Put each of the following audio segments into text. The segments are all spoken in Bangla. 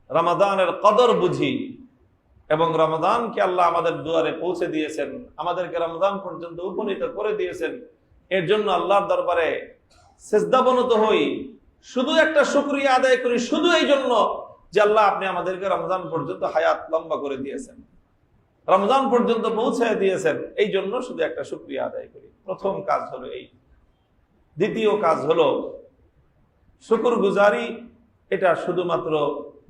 রমাদানের কদর বুঝি এবং রমাদানকে আল্লাহ আমাদের দুয়ারে পৌঁছে দিয়েছেন, আমাদেরকে রমাদান পর্যন্ত উপনীত করে দিয়েছেন, এর জন্য আল্লাহর দরবারে সিজদাবনত হই, শুধু একটা শুকরিয়া আদায় করি, শুধু এই জন্য যে আল্লাহ আপনি আমাদেরকে রমজান পর্যন্ত হায়াত লম্বা করে দিয়েছেন, রমজান পর্যন্ত পৌঁছায় দিয়েছেন, এই জন্য শুধু একটা শুকরিয়া আদায় করি। প্রথম কাজ হলো এই। দ্বিতীয় কাজ হলো শুকর গুজারি। এটা শুধুমাত্র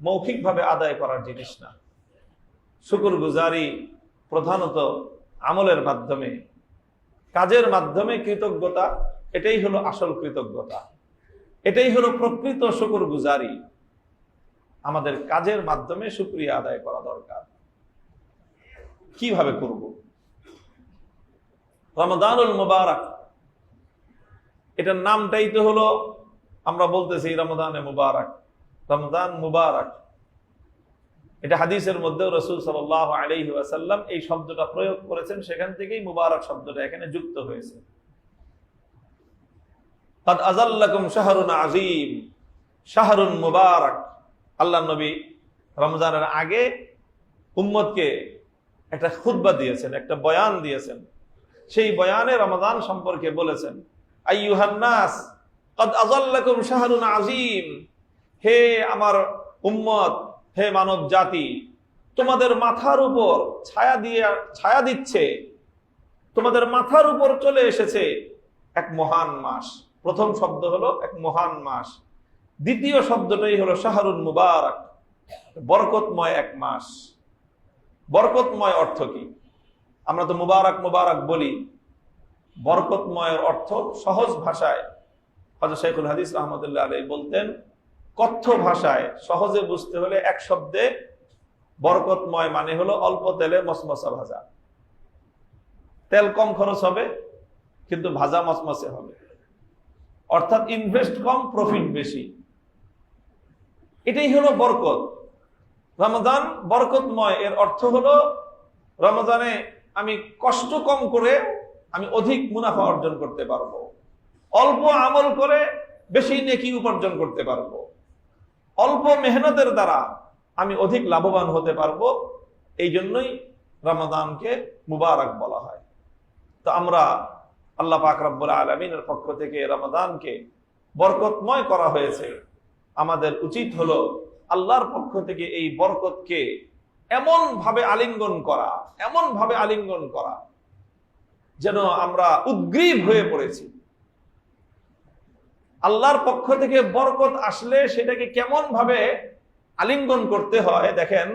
মৌখিকভাবে আদায় করার জিনিস না। শুকর গুজারি প্রধানত আমলের মাধ্যমে, কাজের মাধ্যমে কৃতজ্ঞতা, এটাই হলো আসল কৃতজ্ঞতা, এটাই হলো প্রকৃত শুকর গুজারি। আমাদের কাজের মাধ্যমে শুকরিয়া আদায় করা দরকার। কিভাবে করব? রমাদানুল মুবারক, এটার নামটাই তো হলো, আমরা বলতেছি রমাদানে মুবারক, রমজান মুবারক। এটা হাদিসের মধ্যেও রাসূল সাল্লাল্লাহু আলাইহি ওয়াসাল্লাম এই শব্দটা প্রয়োগ করেছেন, সেখান থেকেই মুবারক শব্দটা এখানে যুক্ত হয়েছে। কাদ আযাল্লাকুম শাহরুন আযীম, শাহরুন মুবারক। আল্লাহ নবী রমজানের আগে উম্মতকে একটা খুতবা দিয়েছেন, একটা বয়ান দিয়েছেন। সেই বয়ানে রমজান সম্পর্কে বলেছেন, আইয়ুহান নাস কাদ আযাল্লাকুম শাহরুন আযীম, হে আমার উম্মত, হে মানব জাতি, তোমাদের মাথার উপর ছায়া দিচ্ছে, তোমাদের মাথার উপর চলে এসেছে এক মহান মাস। প্রথম শব্দ হলো এক মহান মাস, দ্বিতীয় শব্দটাই হলো শাহরুন মুবারক, বরকতময় এক মাস। বরকতময় অর্থ কি? আমরা তো মুবারক মুবারক বলি, বরকতময়ের অর্থ সহজ ভাষায় হযরত শাইখুল হাদিস রাহমাতুল্লাহ আলাইহি বলতেন, কথ্য ভাষায় সহজে বুঝতে হলে এক শব্দে বরকতময় মানে হলো অল্প তেলে মসমসা ভাজা। তেল কম খরচ হবে কিন্তু ভাজা মসমসে হবে, অর্থাৎ ইনভেস্ট কম, প্রফিট বেশি। এটাই হলো বরকত। রমজান বরকতময়, এর অর্থ হলো রমজানে আমি কষ্ট কম করে আমি অধিক মুনাফা অর্জন করতে পারবো, অল্প আমল করে বেশি নেকি উপার্জন করতে পারবো, অল্প মেহনতের দ্বারা আমি অধিক লাভবান হতে পারবো। এই জন্যই রমাদানকে মুবারক বলা হয়। তো আমরা আল্লাহ পাক রব্বুল আলামিনের পক্ষ থেকে রমাদানকে বরকতময় করা হয়েছে। আমাদের উচিত হলো আল্লাহর পক্ষ থেকে এই বরকতকে এমন ভাবে আলিঙ্গন করা যেন আমরা উদ্গ্রীব হয়ে পড়েছি। আল্লাহর পক্ষ থেকে বরকত আসলে সেটাকে কেমন ভাবে আলিঙ্গন করতে হয় দেখেন।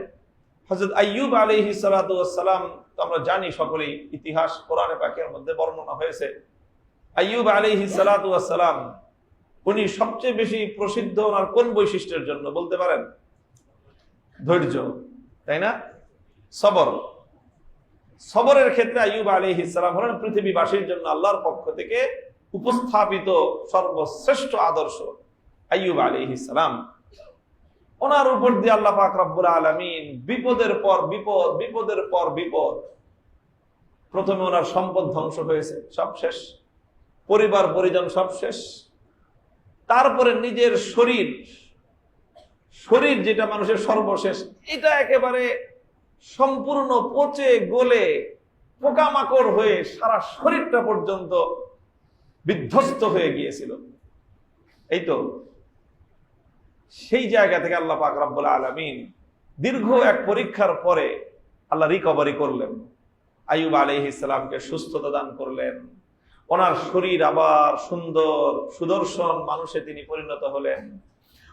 হযরত আইয়ুব আলাইহিস সালাতু ওয়াস সালাম, তো আমরা জানি সকলেই, ইতিহাস কোরআনে পাকের মধ্যে বর্ণনা হয়েছে। আইয়ুব আলাইহিস সালাতু ওয়াস সালাম, উনি সবচেয়ে বেশি প্রসিদ্ধ ওনার কোন বৈশিষ্ট্যের জন্য বলতে পারেন? ধৈর্য, তাই না? সবর। সবরের ক্ষেত্রে আইয়ুব আলাইহিস সালাম হলেন পৃথিবীবাসীর জন্য আল্লাহর পক্ষ থেকে উপস্থাপিত সর্বশ্রেষ্ঠ আদর্শ। আইয়ুব আলাইহিস সালাম, ওনার উপর দিয়ে আল্লাহ পাক রব্বুল আলামিন বিপদের পর বিপদ, বিপদের পর বিপদ। প্রথমে ওনার সম্পদ ধ্বংস হয়েছে, সব শেষ, পরিবার পরিজন সব শেষ। তারপরে নিজের শরীর যেটা মানুষের সর্বশেষ, এটা একেবারে সম্পূর্ণ পচে গলে পোকামাকড় হয়ে সারা শরীরটা পর্যন্ত বিধ্বস্ত হয়ে গিয়েছিল। এই তো সেই জায়গা থেকে আল্লাহ পাক রব্বুল আলামিন দীর্ঘ এক পরীক্ষার পরে আল্লাহ রিকভারি করলেন, আইয়ুব আলাইহিস সালামকে সুস্থতা দান করলেন। ওনার শরীর আবার সুন্দর সুদর্শন মানুষে তিনি পরিণত হলেন।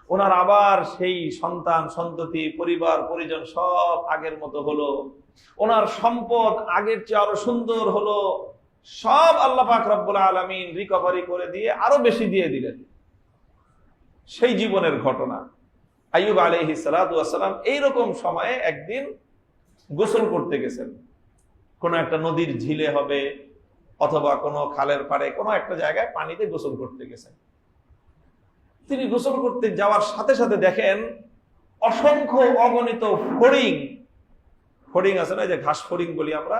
ওনার আবার সেই সন্তান সন্ততি পরিবার পরিজন সব আগের মতো হলো। ওনার সম্পদ আগের চেয়ে আরো সুন্দর হলো। সব আল্লাহ পাক রব্বুল আলামিন রিকভারি করে দিয়ে আরো বেশি দিয়ে দিলেন। সেই জীবনের ঘটনা। আইয়ুব আলাইহিস সালাতু ওয়াস সালাম এইরকম সময়ে একদিন গোসল করতে গেছেন। কোন একটা নদীর ঝিলে হবে অথবা কোনো খালের পাড়ে কোনো একটা জায়গায় পানিতে গোসল করতে গেছেন। তিনি গোসল করতে যাওয়ার সাথে সাথে দেখেন অসংখ্য অগণিত ফড়িং আছে না, যে ঘাস ফড়িং বলি আমরা,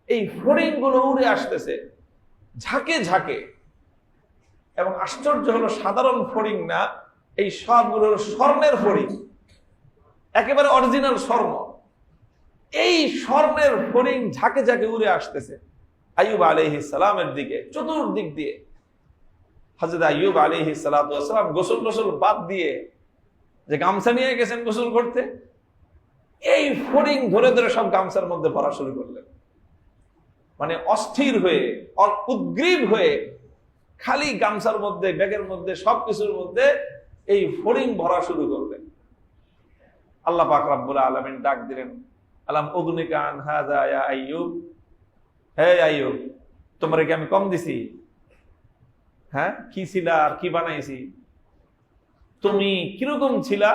এই ফড়িং গুলো উড়ে আসতেছে ঝাঁকে ঝাঁকে। এবং আশ্চর্য হলো, সাধারণ ফড়িং না, এই সবগুলো স্বর্ণের ফড়িং। একেবারে অরিজিনাল স্বর্ণ। এই স্বর্ণের ফড়িং ঝাঁকে ঝাঁকে উড়ে আসতেছে আইয়ুব আলাইহিস সালামের দিকে চতুর্দিক দিয়ে। হযরত আইয়ুব আলাইহিস সালাতু ওয়াস সালাম গোসল বাদ দিয়ে যে গামছা নিয়ে গেছেন গোসল করতে, এই ফড়িং ধরে ধরে সব গামছার মধ্যে ভরা শুরু করলেন। মানে অস্থির হয়ে, উদ্গ্রীব হয়ে খালি গামছার মধ্যে, ব্যাগের মধ্যে, সবকিছুর মধ্যে এই ফড়িং ভরা শুরু করলেন। আল্লাহ পাক রব্বুল আলামিন ডাক দিলেন, আলাম উগনিকা আন হাযা ইয়া আইয়ুব, হে আইয়ুব, তোমারে কি আমি কম দিছি? হ্যাঁ, কি ছিলা আর কি বানাইছি? তুমি কিরকম ছিলা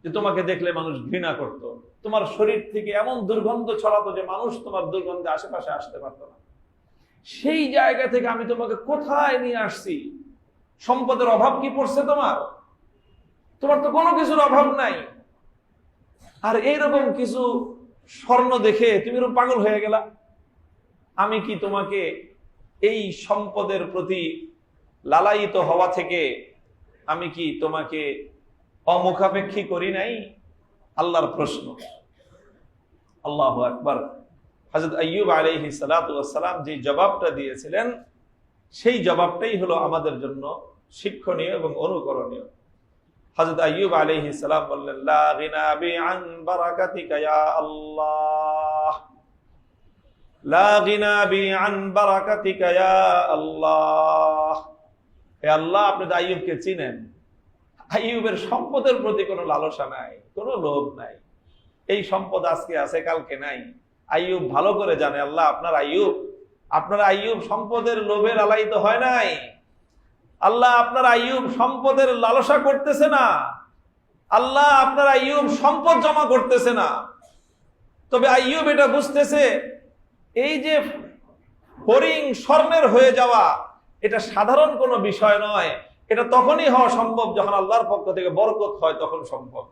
যে তোমাকে দেখলে মানুষ ঘৃণা করত, তোমার শরীর থেকে এমন দুর্গন্ধ ছড়াতো যে মানুষ তোমার দুর্গন্ধে আশেপাশে আসতে পারতো না। সেই জায়গা থেকে আমি তোমাকে কোথায় নিয়ে আসছি? সম্পদের অভাব কি পড়ছে তোমার? তোমার তো কোনো কিছুর অভাব নাই, আর এইরকম কিছু স্বর্ণ দেখে তুমি এরকম পাগল হয়ে গেলা। আমি কি তোমাকে এই সম্পদের প্রতি লালায়িত হওয়া থেকে আমি কি তোমাকে অমুখাপেক্ষী করি নাই? আল্লাহর প্রশ্ন। আল্লাহু আকবার। হযরত আইয়ুব আলাইহিস সালাতু ওয়াস সালাম যে জবাবটা দিয়েছিলেন, সেই জবাবটাই হলো আমাদের জন্য শিক্ষণীয় এবং অনুকরণীয়। হযরত আইয়ুব আলাইহিস সালাম বললেন, লা গিনা বি আন বারাকাতিকা ইয়া আল্লাহ, লা গিনা বি আন বারাকাতিকা ইয়া আল্লাহ। হে আল্লাহ, আপনি তো আইয়ুবকে চিনেন। আইয়ুবের সম্পদের প্রতি কোনো লালসা নাই, কোনো লোভ নাই। এই সম্পদ আজকে আছে, কালকে নাই। আইয়ুব ভালো করে জানে, আল্লাহ আপনার আইয়ুব সম্পদের লোভে লালায়িত হয় নাই। আল্লাহ আপনার আইয়ুব সম্পদের লালসা করতেছে না। আল্লাহ আপনার আইয়ুব সম্পদ জমা করতেছে না। তবে আইয়ুব এটা বুঝতেছে, এই যে ফড়িং স্বর্ণের হয়ে যাওয়া, এটা সাধারণ কোনো বিষয় নয়। এটা তখনই হওয়া সম্ভব যখন আল্লাহর পক্ষ থেকে বরকত হয়, তখন সম্ভব।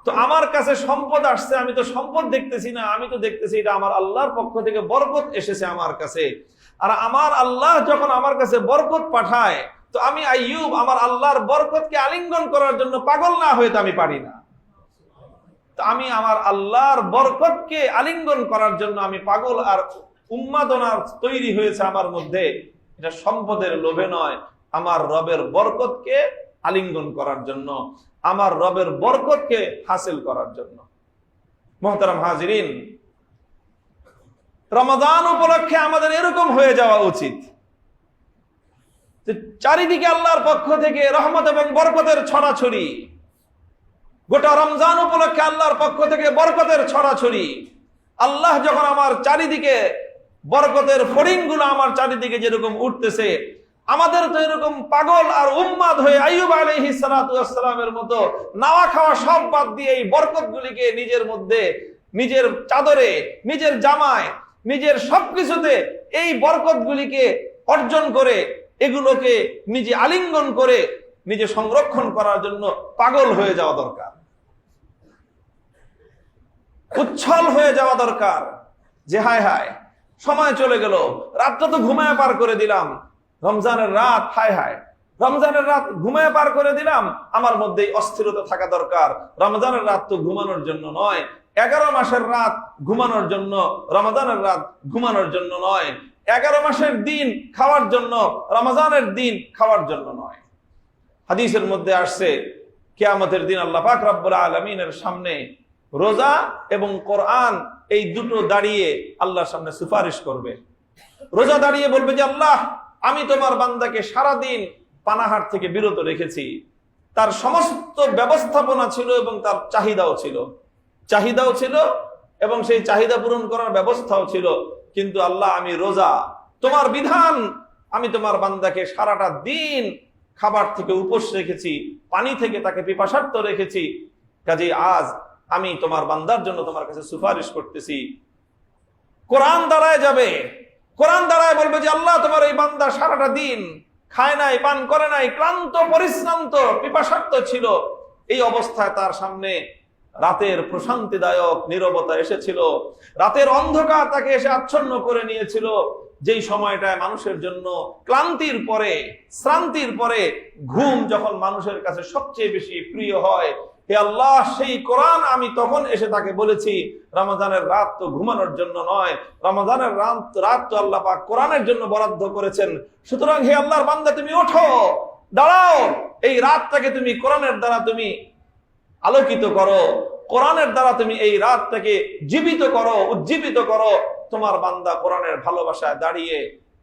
তো আমার কাছে সম্পদ আসছে, আমি তো সম্পদ দেখতেছি না, আমি তো দেখতেছি এটা আমার আল্লাহর পক্ষ থেকে বরকত এসেছে আমার কাছে। আর আমার আল্লাহ যখন আমার কাছে বরকত পাঠায়, তো আমি আইয়ুব আমার আল্লাহর বরকতকে আলিঙ্গন করার জন্য পাগল না হয়ে তো আমি পারি না। তো আমি আমার আল্লাহর বরকতকে আলিঙ্গন করার জন্য আমি পাগল, আর উন্মাদনা তৈরি হয়েছে আমার মধ্যে। এটা সম্পদের লোভে নয়, আমার রবের বরকতকে আলিঙ্গন করার জন্য, আমার রবের বরকতকে হাসিল করার জন্য। মুহতারাম হাজিরিন, রমাদান উপলক্ষে আমাদের এরকম হয়ে যাওয়া উচিত যে চারিদিকে আল্লাহর পক্ষ থেকে রহমত এবং বরকতের ছড়াছড়ি। গোটা রমজান উপলক্ষে আল্লাহর পক্ষ থেকে বরকতের ছড়াছড়ি। আল্লাহ যখন আমার চারিদিকে বরকতের ফড়িংগুলো আমার চারিদিকে যেরকম উঠতেছে, আমাদের তো এরকম পাগল আর উম্মাদ হয়ে আইয়ুব আলাইহিস সালাতু ওয়াস সালামের মতো নাওয়া খাওয়া সব বাদ দিয়ে এই বরকতগুলিকে নিজের মধ্যে, নিজের চাদরে, নিজের জামায়, নিজের সবকিছুতে এই বরকতগুলিকে অর্জন করে, এগুলোকে নিজে আলিঙ্গন করে নিজে সংরক্ষণ করার জন্য পাগল হয়ে যাওয়া দরকার, উচ্ছল হয়ে যাওয়া দরকার। যে হায় হায়, সময় চলে গেল, রাতটা তো ঘুমায় পার করে দিলাম, রমজানের রাত, হায় হায় রমজানের রাত ঘুমায় পার করে দিলাম। আমার মধ্যে অস্থিরতা থাকা দরকার। রমজানের রাত তো ঘুমানোর জন্য নয়, 11 মাসের রাত ঘুমানোর জন্য, রমজানের রাত ঘুমানোর জন্য নয়। 11 মাসের দিন খাওয়ার জন্য, রমজানের দিন খাওয়ার জন্য নয়। হাদিসের মধ্যে আসছে, কিয়ামতের দিন আল্লাহ পাক রব্বুল আলামিনের সামনে রোজা এবং কোরআন এই দুটো দাঁড়িয়ে আল্লাহর সামনে সুপারিশ করবে। রোজা দাঁড়িয়ে বলবে যে, আল্লাহ, আমি তোমার বান্দাকে সারাদিন পানাহার থেকে বিরত রেখেছি। তার সমস্ত ব্যবস্থাপনা ছিল এবং তার চাহিদাও ছিল এবং সেই চাহিদা পূরণ করার ব্যবস্থাও ছিল। কিন্তু আল্লাহ, আমি রোজা, তোমার বিধান, আমি তোমার বান্দাকে সারাটা দিন খাবার থেকে উপোস রেখেছি, পানি থেকে তাকে পিপাসার্ত রেখেছি। কাজেই আজ আমি তোমার বান্দার জন্য তোমার কাছে সুপারিশ করতেছি। কোরআন দাঁড়ায় যাবে, কোরআন দাঁড়ায় বলবে যে, আল্লাহ, তোমার এই বান্দা সারাটা দিন খায় নাই, পান করে নাই, ক্লান্ত, পরিশ্রান্ত, পিপাসার্ত ছিল। এই অবস্থায় তার সামনে রাতের প্রশান্তিদায়ক নীরবতা এসেছিল, রাতের অন্ধকার তাকে এসে আচ্ছন্ন করে নিয়েছিল। যেই সময়টায় মানুষের জন্য ক্লান্তির পরে, শ্রান্তির পরে ঘুম যখন মানুষের কাছে সবচেয়ে বেশি প্রিয় হয়, হে আল্লাহ, সেই কোরআন আমি তখন এসে তাকে বলেছি রমজানের রাত তো ঘুমানোর জন্য নয়, রমজানের রাত তো আল্লাহ পাক কোরআনের জন্য বরাদ্দ করেছেন। সুতরাং হে আল্লাহর বান্দা, তুমি ওঠো, দাঁড়াও, এই রাতটাকে তুমি কোরআনের দ্বারা তুমি আলোকিত করো, কোরআনের দ্বারা তুমি এই রাতটাকে জীবিত করো, উজ্জীবিত করো। তোমার বান্দা কোরআনের ভালোবাসায় দাঁড়িয়ে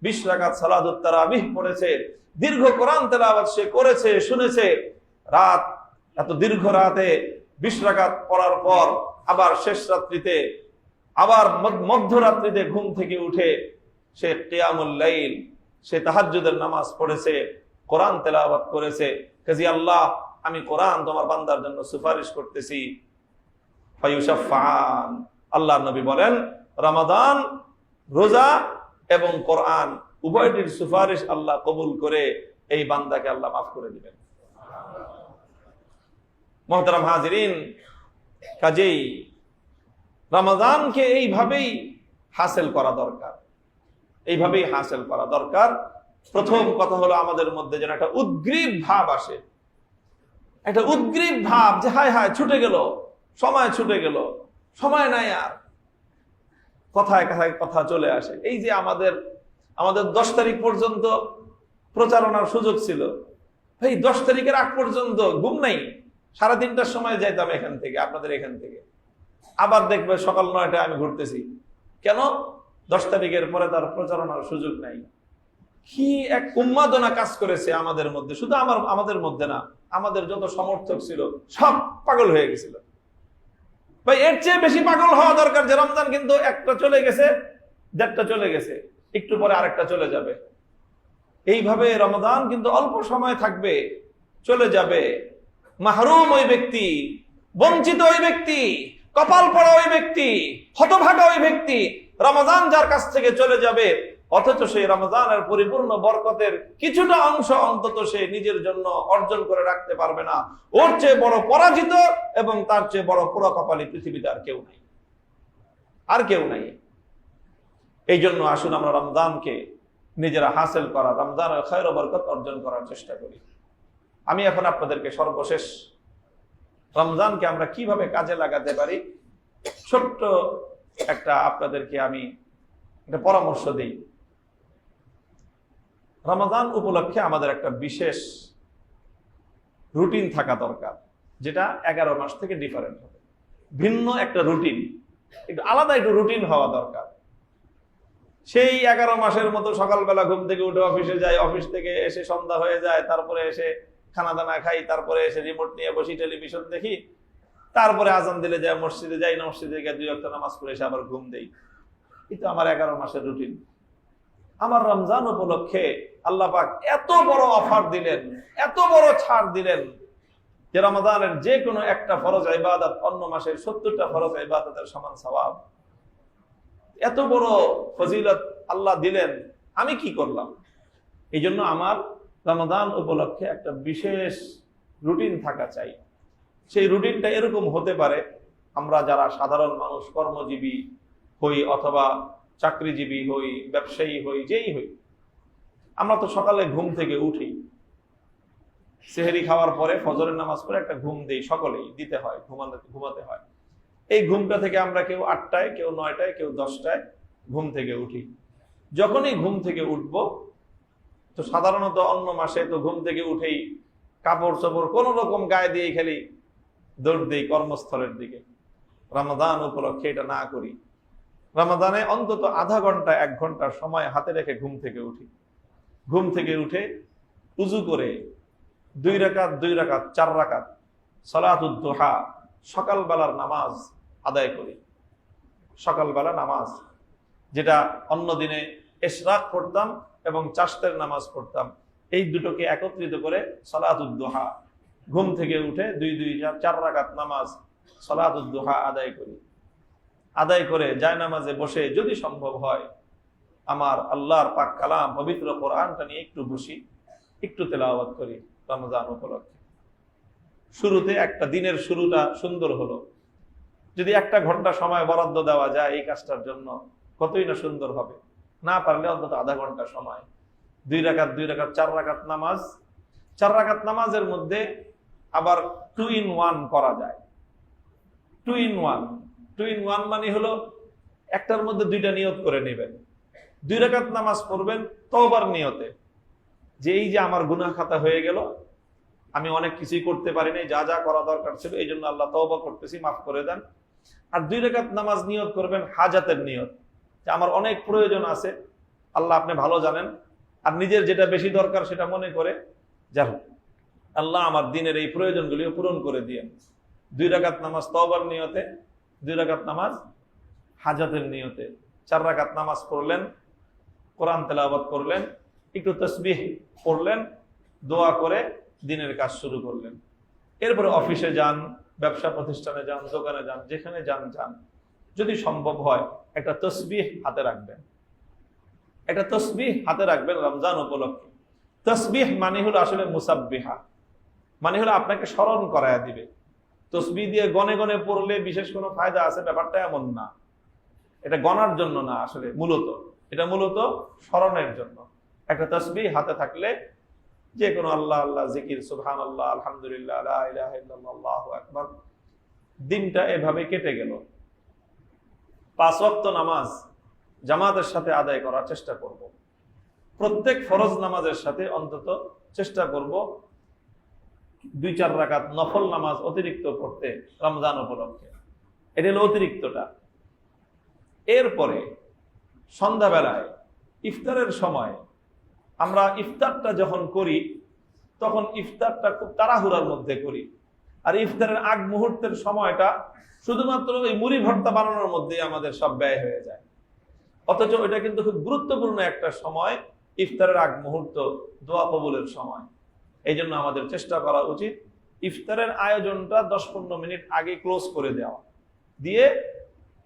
20 রাকাত সালাতুত তারাবিহ পড়েছে, দীর্ঘ কোরআন তেলাওয়াত সে করেছে, শুনেছে। রাত, এত দীর্ঘ রাতে 20 রাকাত পড়ার পর আবার শেষ রাত্রিতে, আবার মধ্যরাত্রিতে ঘুম থেকে উঠে সে কিয়ামুল লাইল, সে তাহাজ্জুদের নামাজ পড়েছে, কোরআন তেলাওয়াত করেছে। কাজী আল্লাহ, আমি কোরআন তোমার বান্দার জন্য সুপারিশ করতেছি। ফায়ুশাফাআন, আল্লাহর নবী বলেন রমাদান, রোজা এবং কোরআন উভয়টির সুপারিশ আল্লাহ কবুল করে এই বান্দাকে আল্লাহ মাফ করে দিবেন। মুহতারাম হাজিরিন, কাজেই রমাদানকে এইভাবেই হাসিল করা দরকার, এইভাবেই হাসিল করা দরকার। প্রথম কথা হলো আমাদের মধ্যে যেন একটা উদ্গ্রীব ভাব আসে, একটা উদ্গ্রীব ভাব যে হায় হায় ছুটে গেল, সময় ছুটে গেল, সময় নাই আর, কথায় কথায় কথা চলে আসে। এই যে আমাদের 10 তারিখ পর্যন্ত প্রচারণার সুযোগ ছিল, এই 10 তারিখের আগ পর্যন্ত ঘুম নাই, 3:30টার সময় যাইতাম এখান থেকে, আপনাদের এখান থেকে, আবার দেখবে সকাল 9টায় আমি ঘুরতেছি। কেন? 10 তারিখের পরে তার প্রচারণার সুযোগ নাই। কি এক উন্মাদনা কাজ করেছে আমাদের মধ্যে, শুধু আমাদের মধ্যে না, আমাদের যত সমর্থক ছিল সব পাগল হয়ে গেছিল। ভাই, এর চেয়ে বেশি পাগল হওয়া দরকার যে রমজান কিন্তু একটা চলে গেছে, 1.5টা চলে গেছে, একটু পরে আরেকটা চলে যাবে। এইভাবে রমজান কিন্তু অল্প সময় থাকবে, চলে যাবে। মাহরুম ওই ব্যক্তি, বঞ্চিত ওই ব্যক্তি, কপাল পড়া ওই ব্যক্তি, হতভাগা ওই ব্যক্তি, রমজান যার কাছ থেকে চলে যাবে, অথচ সেই রমজানের পরিপূর্ণ বরকতের কিছুটা অংশ অন্তত সে নিজের জন্য অর্জন করে রাখতে পারবে না। ওর চেয়ে বড় পরাজিত এবং তার চেয়ে বড় পোড়া কপালী পৃথিবীতে আর কেউ নাই, আর কেউ নাই। এই জন্য আসুন আমরা রমজানকে নিজেরা হাসিল করা, রমজানের খায়র ও বরকত অর্জন করার চেষ্টা করি। আমি এখন আপনাদেরকে সর্বশেষ রমজানকে আমরা কিভাবে কাজে লাগাতে পারি ছোট্ট একটা আপনাদেরকে আমি একটা পরামর্শ দিই। রমজান উপলক্ষে আমাদের একটা বিশেষ রুটিন থাকা দরকার, যেটা 11 মাস থেকে ডিফারেন্ট হবে, ভিন্ন একটা রুটিন, একটু আলাদা একটু রুটিন হওয়া দরকার। সেই 11 মাসের মতো সকালবেলা ঘুম থেকে উঠে অফিসে যাই, অফিস থেকে এসে সন্ধ্যা হয়ে যায়, তারপরে এসে খানা দানা খাই, তারপরে এসে রিমোট নিয়ে বসি, টেলিভিশন দেখি, তারপরে আজান দিলে যাই মসজিদে যাই, মসজিদে গিয়ে 2 ওয়াক্ত নামাজ পড়ে এসে আবার ঘুম দেই। কিন্তু আমার 11 মাসের রুটিন। আমার রমজান উপলক্ষে আল্লাহ পাক এত বড় অফার দিলেন, এত বড় ছাড় দিলেন যে রমজানের যে কোনো একটা ফরজ ইবাদত অন্য মাসের 70টা ফরজ ইবাদতের সমান সওয়াব। এত বড় ফজিলত আল্লাহ দিলেন, আমি কি করলাম? এই জন্য আমার রমজান উপলক্ষে একটা বিশেষ রুটিন থাকা চাই। সেই রুটিনটা এরকম হতে পারে, আমরা যারা সাধারণ মানুষ, কর্মজীবী হই অথবা চাকরিজীবী হই, ব্যবসায়ী হই, যেই হই, আমরা তো সকালে ঘুম থেকে উঠি, সেহরি খাওয়ার পরে ফজরের নামাজ পড়ে একটা ঘুম দেই, সকলেই দিতে হয়, ঘুমাতে হয়। এই ঘুমটা থেকে আমরা কেউ 8টায়, কেউ 9টায়, কেউ 10টায় ঘুম থেকে উঠি। যখনই ঘুম থেকে উঠব, তো সাধারণত অন্য মাসে তো ঘুম থেকে উঠেই কাপড় চোপড় কোন রকম গায়ে দিয়ে খেলি দৌড় দিই কর্মস্থলের দিকে। রমাদান উপলক্ষে এটা না করি। রমাদানে অন্তত আধা ঘন্টা 1 ঘন্টার সময় হাতে রেখে ঘুম থেকে উঠি। ঘুম থেকে উঠে উজু করে 2 রাকাত 4 রাকাত সালাতুদ দুহা, সকালবেলার নামাজ আদায় করি। সকালবেলা নামাজ, যেটা অন্য দিনে ইশরাক পড়তাম এবং চাশতের নামাজ পড়তাম, এই দুটোকে একত্রিত করে সালাতুদ দুহা, ঘুম থেকে উঠে 4 রাকাত নামাজ সালাতুদ দুহা আদায় করি। আদায় করে জায়নামাজে বসে যদি সম্ভব হয় আমার আল্লাহর পাক কালাম পবিত্র কোরআনটা নিয়ে একটু বসি, একটু তেলাওয়াত করি রমজান উপলক্ষে। শুরুতে একটা দিনের শুরুটা সুন্দর হলো। যদি 1 ঘন্টা সময় বরাদ্দ দেওয়া যায় এই কাজটার জন্য, কতই না সুন্দর হবে। না পারলে অন্তত আধা ঘন্টা সময়, 2 রাকাত 4 রাকাত নামাজ। 4 রাকাত নামাজের মধ্যে আবার 2 in 1 করা যায়। 2 in 1, 2 in 1 মানে হলো একটার মধ্যে দুইটা নিয়ত করে নেবেন। 2 রাকাত নামাজ পড়বেন তওবার নিয়তে, যে এই যে আমার গুনাহ খাতা হয়ে গেল, আমি অনেক কিছুই করতে পারি নাই, যা যা করা দরকার ছিল, এই জন্য আল্লাহ তওবা করতেছি, মাফ করে দেন। আর 2 রাকাত নামাজ নিয়ত করবেন হাজাতের নিয়ত, যে আমার অনেক প্রয়োজন আছে, আল্লাহ আপনি ভালো জানেন, আর নিজের যেটা বেশি দরকার সেটা মনে করে যান, আল্লাহ আমার দিনের এই প্রয়োজনগুলিও পূরণ করে দিয়ে। 2 রাকাত নামাজ তওবার নিয়তে, 2 রাকাত নামাজ হাজাতের নিয়তে। 4 রাকাত নামাজ পড়লেন, কোরআন তেলাওয়াত করলেন, একটু তাসবিহ পড়লেন, দোয়া করে দিনের কাজ শুরু করলেন। এরপরে অফিসে যান, ব্যবসা প্রতিষ্ঠানে যান, দোকানে যান, যেখানে যান যান, যদি সম্ভব হয় একটা তাসবিহ হাতে রাখবেন, একটা তাসবিহ হাতে রাখবেন রমজান উপলক্ষে। তাসবিহ মানে হলো আসলে মুসাব্বিহা, মানে হলো আপনাকে স্মরণ করায়া দিবে। তাসবিহ দিয়ে গনে গনে পড়লে বিশেষ কোনো ফায়দা আছে ব্যাপারটা এমন না, এটা গনার জন্য না, আসলে এটা মূলত স্মরণের জন্য। একটা তাসবিহ হাতে থাকলে যে কোনো আল্লাহ আল্লাহ জিকির, সুবহানাল্লাহ, আলহামদুলিল্লাহ, লা ইলাহা ইল্লাল্লাহ, আল্লাহু আকবার, দিনটা এভাবে কেটে গেল। 5 ওয়াক্ত নামাজ জামাতের সাথে আদায় করার চেষ্টা করব। প্রত্যেক ফরজ নামাজের সাথে অন্তত চেষ্টা করব 2-4 রাকাত নফল নামাজ অতিরিক্ত পড়তে রমজান উপলক্ষে। এটা হলো অতিরিক্তটা। এরপরে সন্ধ্যাবেলায় ইফতারের সময় আমরা ইফতারটা যখন করি, তখন ইফতারটা খুব তাড়াহুড়ার মধ্যে করি, আর ইফতারের আগ মুহূর্তের সময়টা শুধুমাত্র ওই মুড়ি ভর্তা বানানোর মধ্যে আমাদের সব ব্যয় হয়ে যায়। অথচ এটা কিন্তু খুব গুরুত্বপূর্ণ একটা সময়, ইফতারের আগ মুহূর্ত, দোয়া কবুলের সময়। এই জন্য আমাদের চেষ্টা করা উচিত ইফতারের আয়োজনটা 10-15 মিনিট আগে ক্লোজ করে দেওয়া, দিয়ে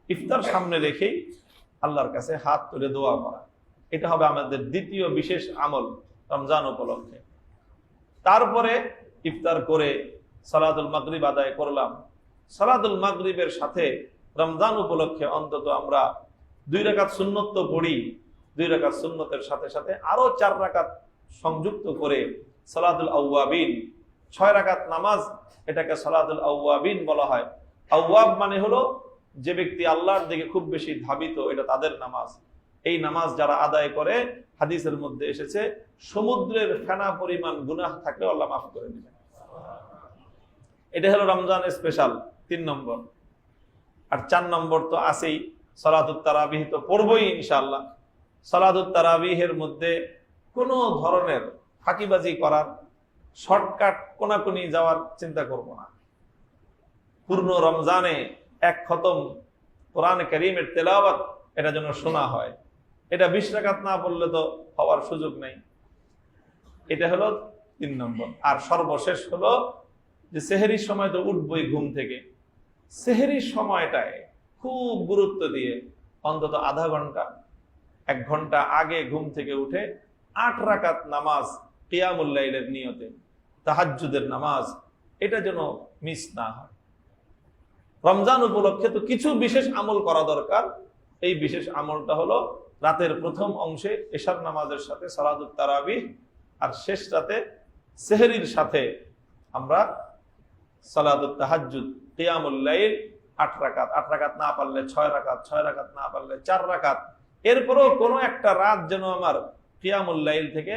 ইফতার সামনে রেখেই আল্লাহর কাছে হাত তুলে দোয়া করা। এটা হবে আমাদের দ্বিতীয় বিশেষ আমল রমজান উপলক্ষে। তারপরে ইফতার করে সালাতুল মাগরিব আদায় করলাম। সালাতুল মাগরিবের সাথে রমজান উপলক্ষে অন্তত আমরা 2 রাকাত সুন্নত তো পড়ি, 2 রাকাত সুন্নতের সাথে সাথে আরো 4 রাকাত সংযুক্ত করে সালাতুল আওয়াবিন, 6 রাকাত নামাজ, এটাকে সালাতুল আওয়াবিন বলা হয়। আওয়াব মানে হলো যে ব্যক্তি আল্লাহর দিকে খুব বেশি ধাবিত, এটা তাদের নামাজ। এই নামাজ যারা আদায় করে, হাদিসের মধ্যে এসেছে সমুদ্রের ফেনা পরিমাণ গুনাহ থাকলে আল্লাহ মাফ করে দিবেন। এটা হলো রমজান স্পেশাল 3 নম্বর। আর 4 নম্বর তো আছেই, সালাতুত তারাবিহ তো পড়বই ইনশাআল্লাহ। সালাতুত তারাবিহের মধ্যে কোনো ধরনের ফাঁকিবাজি করার, শর্টকাট কোনাকুনি যাওয়ার চিন্তা করব না। পূর্ণ রমজানে 1 খতম কোরআন কারীমের তেলাওয়াত এটা যেন শোনা হয়। এটা 20 রাকাত না পড়লে তো হওয়ার সুযোগ নাই। এটা হলো 3 নম্বর। আর সর্বশেষ হলো যে সেহরির সময় তো উঠবই ঘুম থেকে, সেহরির সময়টায় খুব গুরুত্ব দিয়ে অন্তত আধা ঘন্টা 1 ঘন্টা আগে ঘুম থেকে উঠে 8 রাকাত নামাজ কিয়ামুল লাইলের নিয়তে, তাহাজ্জুদের নামাজ, এটা যেন মিস না হয়। রমজান উপলক্ষে তো কিছু বিশেষ আমল করা দরকার। এই বিশেষ আমলটা হলো রাতের প্রথম অংশে এশার নামাজের সাথে সালাতুত তারাবিহ, আর শেষ রাতে সেহরির সাথে আমরা সালাতুত তাহাজ্জুদ, কিয়ামুল লাইল 8 রাকাত, 8 রাকাত না পারলে 6 রাকাত, 6 রাকাত না পারলে 4 রাকাত। এরপরও কোনো একটা রাত যেন আমার কিয়ামুল লাইল থেকে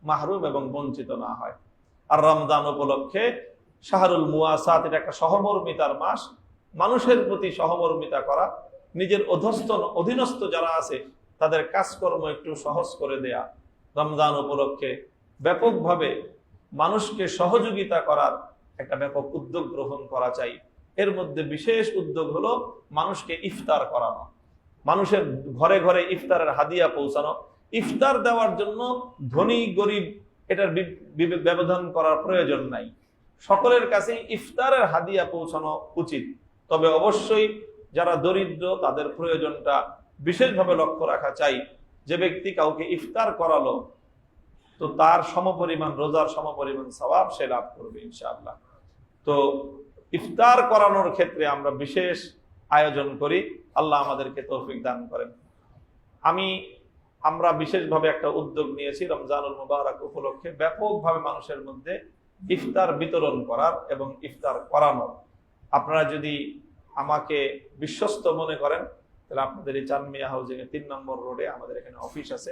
মাহরুম এবং বঞ্চিত না হয়। আর রমজান উপলক্ষে শাহরুল মুওয়াসাত, এটা একটা সহমর্মিতার মাস। মানুষের প্রতি সহমর্মিতা করা, নিজের অধীনস্থ যারা আছে তাদের কাজকর্ম একটু সহজ করে দেয়া, রমজান উপলক্ষে ব্যাপকভাবে মানুষকে সহযোগিতা করার একটা ব্যাপক উদ্যোগ গ্রহণ করা চাই। এর মধ্যে বিশেষ উদ্যোগ হলো মানুষকে ইফতার করানো, মানুষের ঘরে ঘরে ইফতারের হাদিয়া পৌঁছানো। ইফতার দেওয়ার জন্য ধনী গরিব এটার ব্যবধান করার প্রয়োজন নাই, সকলের কাছে ইফতারের হাদিয়া পৌঁছানো উচিত। তবে অবশ্যই যারা দরিদ্র তাদের প্রয়োজনটা বিশেষভাবে লক্ষ্য রাখা চাই। যে ব্যক্তি কাউকে ইফতার করালো, তো তার সমপরিমাণ, রোজার সমপরিমাণ সওয়াব সে লাভ করবে ইনশাআল্লাহ। তো ইফতার করানোর ক্ষেত্রে আমরা বিশেষ আয়োজন করি, আল্লাহ আমাদেরকে তৌফিক দান করেন। আমরা বিশেষভাবে একটা উদ্যোগ নিয়েছি রমজানুল মুবারক উপলক্ষে ব্যাপকভাবে মানুষের মধ্যে ইফতার বিতরণ করার এবং ইফতার করানোর। আপনারা যদি আমাকে বিশ্বস্ত মনে করেন তাহলে আপনাদের এই চানমিয়া হাউজিং এর 3 নম্বর রোডে আমাদের এখানে অফিস আছে।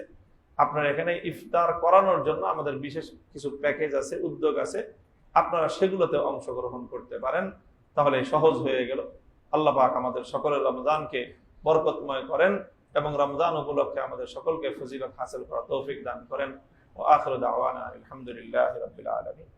আপনারা এখানে ইফতার করানোর জন্য আমাদের বিশেষ কিছু প্যাকেজ আছে, উদ্যোগ আছে, আপনারা সেগুলোতে অংশগ্রহণ করতে পারেন। তাহলে সহজ হয়ে গেল। আল্লাহ পাক আমাদের সকলের রমজানকে বরকতময় করেন এবং রমজান উপলক্ষে আমাদের সকলকে ফজিলত হাসিল করার তৌফিক দান করেন। ওয়া আখিরু দাওয়ানা আলহামদুলিল্লাহি রাব্বিল আলামিন।